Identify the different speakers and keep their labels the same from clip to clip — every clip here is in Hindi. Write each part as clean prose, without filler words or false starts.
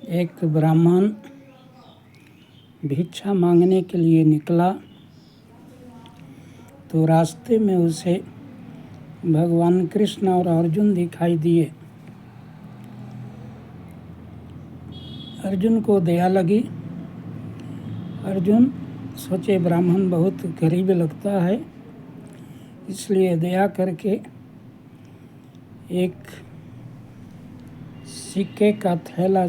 Speaker 1: एक ब्राह्मण भिक्षा मांगने के लिए निकला तो रास्ते में उसे भगवान कृष्ण और अर्जुन दिखाई दिए। अर्जुन को दया लगी। अर्जुन सोचे ब्राह्मण बहुत गरीब लगता है, इसलिए दया करके एक सिक्के का थैला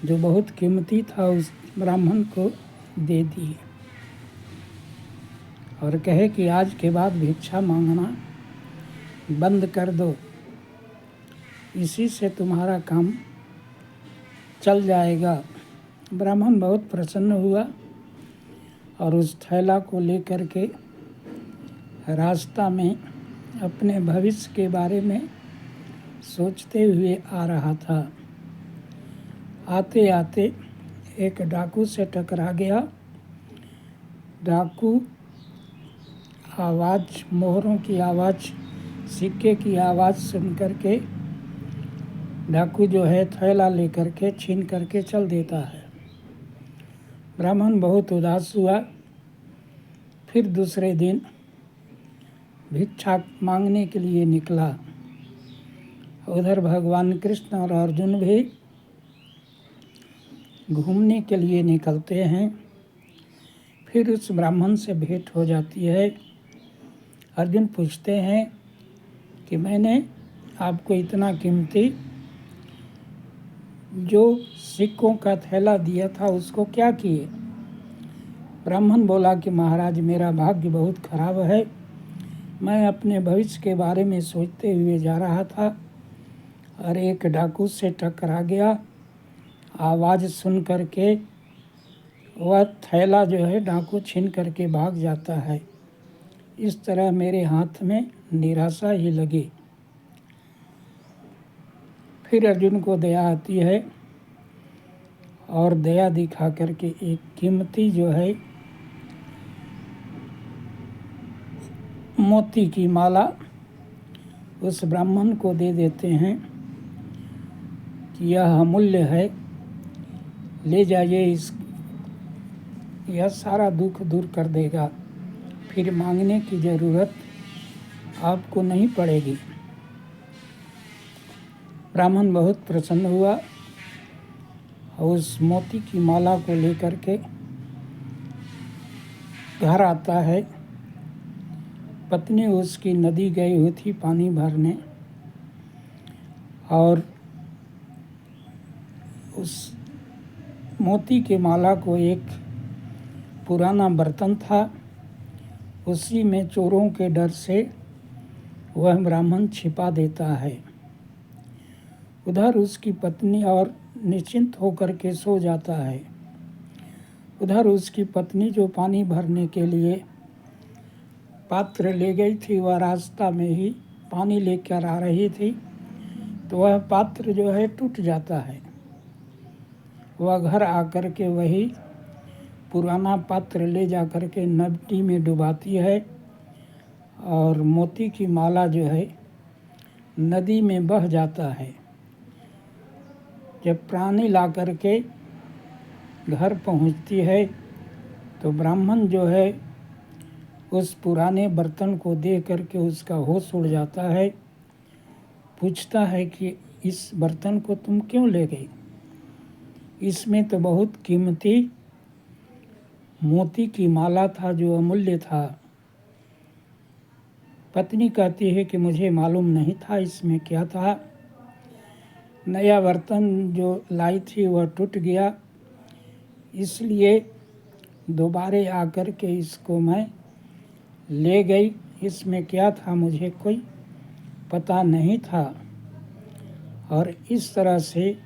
Speaker 1: जो बहुत कीमती था उस ब्राह्मण को दे दिए और कहे कि आज के बाद भिक्षा मांगना बंद कर दो, इसी से तुम्हारा काम चल जाएगा। ब्राह्मण बहुत प्रसन्न हुआ और उस थैला को लेकर के रास्ता में अपने भविष्य के बारे में सोचते हुए आ रहा था। आते आते एक डाकू से टकरा गया। डाकू आवाज़, मोहरों की आवाज़, सिक्के की आवाज़ सुन करके डाकू थैला लेकर के छीन करके चल देता है। ब्राह्मण बहुत उदास हुआ। फिर दूसरे दिन भिक्षा मांगने के लिए निकला। उधर भगवान कृष्ण और अर्जुन भी घूमने के लिए निकलते हैं। फिर उस ब्राह्मण से भेंट हो जाती है। अर्जुन पूछते हैं कि मैंने आपको इतना कीमती जो सिक्कों का थैला दिया था उसको क्या किए? ब्राह्मण बोला कि महाराज, मेरा भाग्य बहुत खराब है। मैं अपने भविष्य के बारे में सोचते हुए जा रहा था और एक डाकू से टकरा गया। आवाज़ सुन करके वह थैला डाकू छीन करके भाग जाता है। इस तरह मेरे हाथ में निराशा ही लगी। फिर अर्जुन को दया आती है और दया दिखा करके एक कीमती मोती की माला उस ब्राह्मण को दे देते हैं कि यह अमूल्य है, ले जाइए, यह सारा दुख दूर कर देगा, फिर मांगने की ज़रूरत आपको नहीं पड़ेगी। ब्राह्मण बहुत प्रसन्न हुआ और उस मोती की माला को लेकर के घर आता है। पत्नी उसकी नदी गई हुई थी पानी भरने और उस मोती के माला को एक पुराना बर्तन था, उसी में चोरों के डर से वह ब्राह्मण छिपा देता है। उधर उसकी पत्नी और निश्चिंत होकर के सो जाता है। उधर उसकी पत्नी जो पानी भरने के लिए पात्र ले गई थी, वह रास्ता में ही पानी लेकर आ रही थी तो वह पात्र टूट जाता है। वह घर आकर के वही पुराना पात्र ले जा कर के नदी में डुबाती है और मोती की माला नदी में बह जाता है। जब प्राणी ला कर के घर पहुंचती है तो ब्राह्मण उस पुराने बर्तन को देख करके उसका होश उड़ जाता है। पूछता है कि इस बर्तन को तुम क्यों ले गई? इसमें तो बहुत कीमती मोती की माला था जो अमूल्य था। पत्नी कहती है कि मुझे मालूम नहीं था इसमें क्या था। नया बर्तन जो लाई थी वह टूट गया, इसलिए दोबारे आकर के इसको मैं ले गई। इसमें क्या था मुझे कोई पता नहीं था और इस तरह से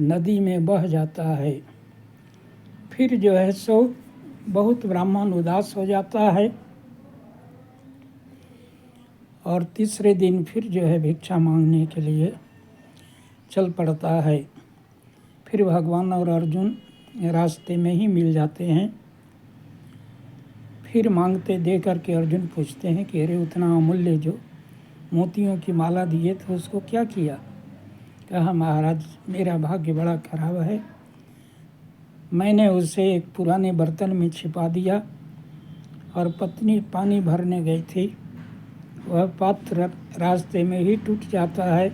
Speaker 1: नदी में बह जाता है। फिर सो बहुत ब्राह्मण उदास हो जाता है और तीसरे दिन फिर भिक्षा मांगने के लिए चल पड़ता है। फिर भगवान और अर्जुन रास्ते में ही मिल जाते हैं। फिर मांगते दे करके अर्जुन पूछते हैं कि अरे उतना अमूल्य जो मोतियों की माला दिए थे उसको क्या किया? कहा, महाराज मेरा भाग्य बड़ा खराब है, मैंने उसे एक पुराने बर्तन में छिपा दिया और पत्नी पानी भरने गई थी, वह पात्र रास्ते में ही टूट जाता है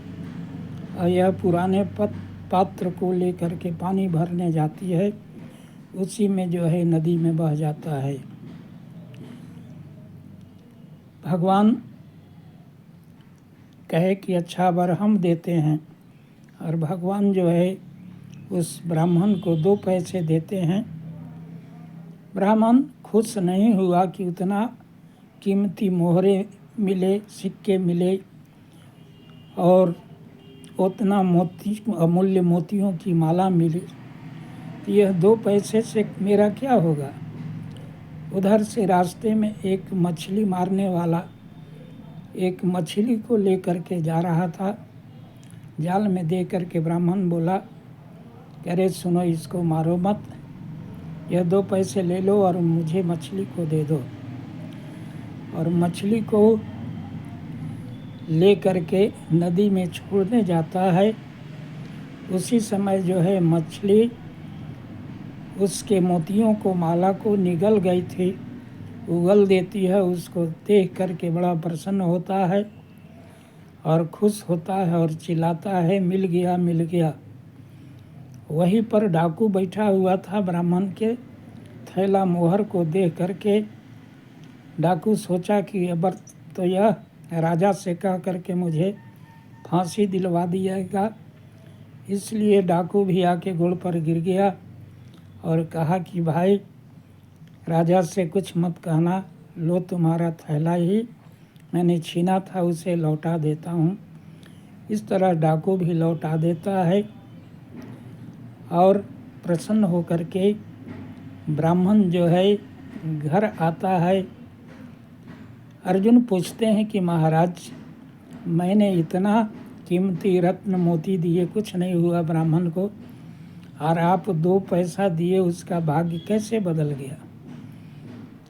Speaker 1: और यह पुराने पात्र को लेकर के पानी भरने जाती है, उसी में जो है नदी में बह जाता है। भगवान कहे कि अच्छा वर हम देते हैं, और भगवान जो है उस ब्राह्मण को 2 पैसे देते हैं। ब्राह्मण खुश नहीं हुआ कि उतना कीमती मोहरे मिले, सिक्के मिले और उतना अमूल्य मोतियों की माला मिली, यह 2 पैसे से मेरा क्या होगा। उधर से रास्ते में एक मछली मारने वाला एक मछली को लेकर के जा रहा था, जाल में दे करके ब्राह्मण बोला, अरे सुनो, इसको मारो मत, यह 2 पैसे ले लो और मुझे मछली को दे दो। और मछली को ले करके नदी में छोड़ने जाता है। उसी समय जो है मछली उसके मोतियों को, माला को निगल गई थी, उगल देती है। उसको देख करके बड़ा प्रसन्न होता है और खुश होता है और चिल्लाता है, मिल गया मिल गया। वहीं पर डाकू बैठा हुआ था। ब्राह्मण के थैला मोहर को देख करके डाकू सोचा कि अब तो यह राजा से कह करके मुझे फांसी दिलवा दिएगा, इसलिए डाकू भी आके गोड़ पर गिर गया और कहा कि भाई, राजा से कुछ मत कहना, लो तुम्हारा थैला ही मैंने छीना था, उसे लौटा देता हूँ। इस तरह डाकू भी लौटा देता है और प्रसन्न होकर के ब्राह्मण जो है घर आता है। अर्जुन पूछते हैं कि महाराज, मैंने इतना कीमती रत्न मोती दिए, कुछ नहीं हुआ ब्राह्मण को, और आप 2 पैसा दिए, उसका भाग्य कैसे बदल गया।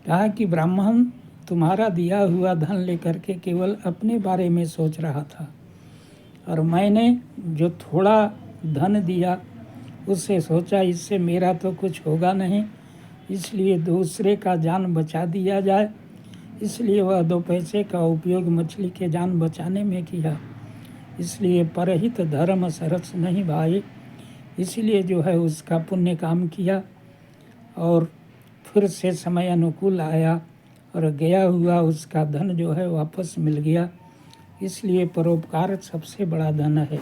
Speaker 1: कहा कि ब्राह्मण तुम्हारा दिया हुआ धन लेकर के केवल अपने बारे में सोच रहा था, और मैंने जो थोड़ा धन दिया उससे सोचा इससे मेरा तो कुछ होगा नहीं, इसलिए दूसरे का जान बचा दिया जाए। इसलिए वह 2 पैसे का उपयोग मछली के जान बचाने में किया। इसलिए परहित धर्म सरस नहीं भाई, इसलिए जो है उसका पुण्य काम किया और फिर से समय अनुकूल आया और गया हुआ उसका धन जो है वापस मिल गया। इसलिए परोपकार सबसे बड़ा धन है।